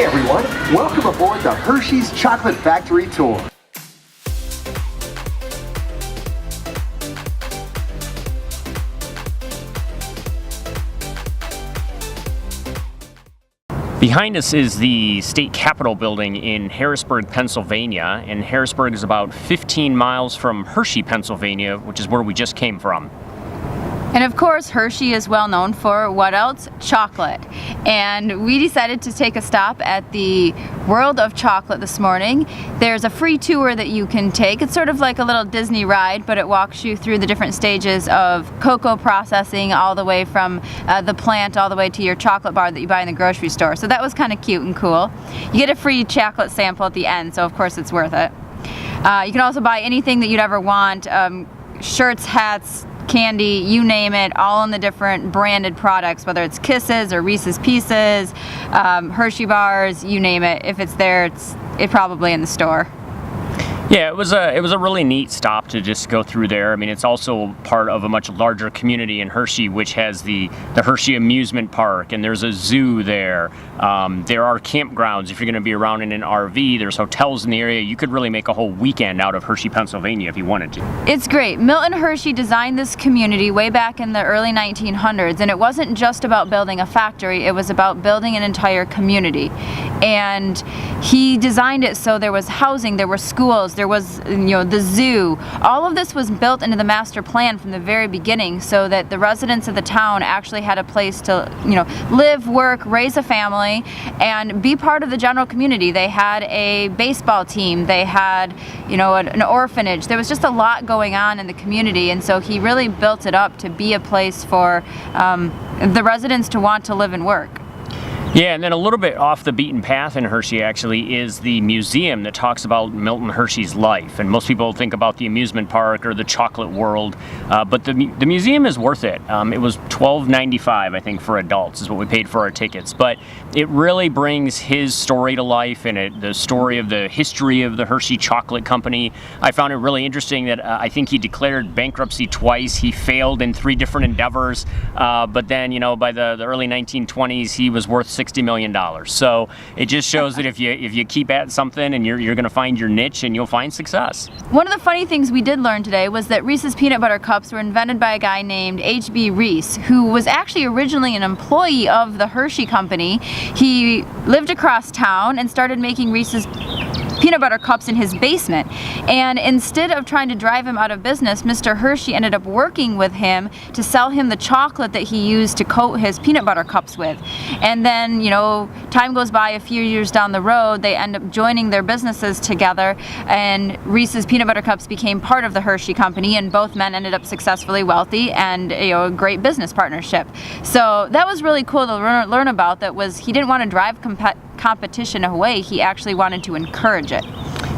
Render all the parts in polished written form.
Hey everyone, welcome aboard the Hershey's Chocolate Factory Tour. Behind us is the state capitol building in Harrisburg, Pennsylvania, and Harrisburg is about 15 miles from Hershey, Pennsylvania, which is where we just came from. And of course, Hershey is well known for what else? Chocolate. And we decided to take a stop at the World of Chocolate this morning. There's a free tour that you can take. It's sort of like a little Disney ride, but it walks you through the different stages of cocoa processing, all the way from the plant all the way to your chocolate bar that you buy in the grocery store. So that was kind of cute and cool. You get a free chocolate sample at the end, so of course it's worth it. You can also buy anything that you'd ever want, shirts, hats, candy, you name it, all in the different branded products, whether it's Kisses or Reese's Pieces, Hershey bars, you name it. If it's there, it's probably in the store. Yeah, it was a really neat stop to just go through there. I mean, it's also part of a much larger community in Hershey, which has the Hershey Amusement Park, and there's a zoo there. There are campgrounds if you're going to be around in an RV. There's hotels in the area. You could really make a whole weekend out of Hershey, Pennsylvania if you wanted to. It's great. Milton Hershey designed this community way back in the early 1900s, and it wasn't just about building a factory, it was about building an entire community. And he designed it so there was housing, there were schools, there was, the zoo. All of this was built into the master plan from the very beginning so that the residents of the town actually had a place to, live, work, raise a family, and be part of the general community. They had a baseball team, they had, an orphanage. There was just a lot going on in the community, and so he really built it up to be a place for the residents to want to live and work. Yeah, and then a little bit off the beaten path in Hershey actually is the museum that talks about Milton Hershey's life. And most people think about the amusement park or the chocolate world, but the museum is worth it. It was $12.95, I think, for adults is what we paid for our tickets. But it really brings his story to life, and the story of the history of the Hershey Chocolate Company. I found it really interesting that I think he declared bankruptcy twice. He failed in 3 different endeavors, but then, by the early 1920s, he was worth $60 million. So it just shows that if you keep at something and you're going to find your niche and you'll find success. One of the funny things we did learn today was that Reese's Peanut Butter Cups were invented by a guy named H.B. Reese, who was actually originally an employee of the Hershey Company. He lived across town and started making Reese's peanut butter cups in his basement, and instead of trying to drive him out of business, Mr. Hershey ended up working with him to sell him the chocolate that he used to coat his peanut butter cups with. And then, time goes by, a few years down the road, they end up joining their businesses together, and Reese's Peanut Butter Cups became part of the Hershey Company, and both men ended up successfully wealthy and a great business partnership. So that was really cool to learn about. He didn't want to drive competition away, he actually wanted to encourage it.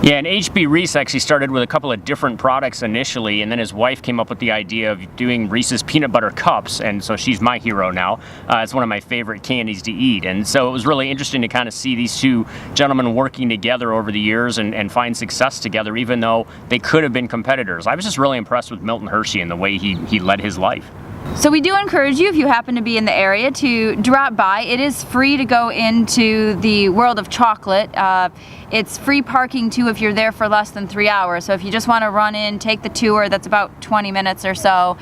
Yeah, and H.B. Reese actually started with a couple of different products initially, and then his wife came up with the idea of doing Reese's Peanut Butter Cups, and so she's my hero now. It's one of my favorite candies to eat, and so it was really interesting to kind of see these two gentlemen working together over the years and find success together, even though they could have been competitors. I was just really impressed with Milton Hershey and the way he led his life. So we do encourage you, if you happen to be in the area, to drop by. It is free to go into the World of Chocolate. It's free parking too if you're there for less than 3 hours. So if you just want to run in, take the tour, that's about 20 minutes or so,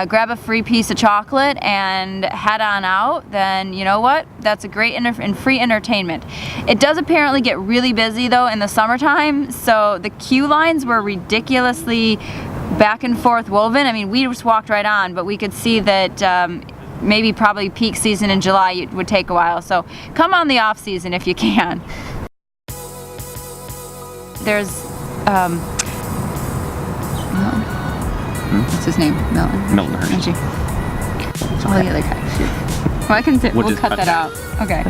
grab a free piece of chocolate and head on out, then you know what? That's a great and free entertainment. It does apparently get really busy though in the summertime, so the queue lines were ridiculously back and forth woven. I mean, we just walked right on, but we could see that probably peak season in July it would take a while. So come on the off season if you can. There's what's his name? Milton Hershey. Oh, the other guy. Well, we'll cut that out. Okay.